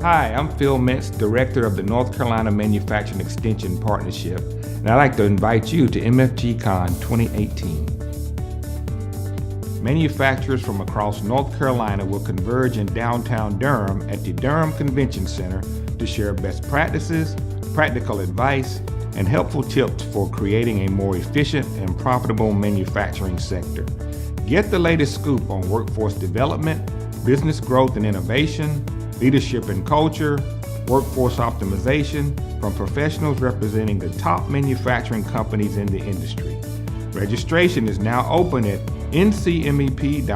Hi, I'm Phil Mintz, Director of the North Carolina Manufacturing Extension Partnership, and I'd like to invite you to mfgCON 2018. Manufacturers from across North Carolina will converge in downtown Durham at the Durham Convention Center to share best practices, practical advice, and helpful tips for creating a more efficient and profitable manufacturing sector. Get the latest scoop on workforce development, business growth and innovation, leadership and culture, workforce optimization from professionals representing the top manufacturing companies in the industry. Registration is now open at ncmep.org.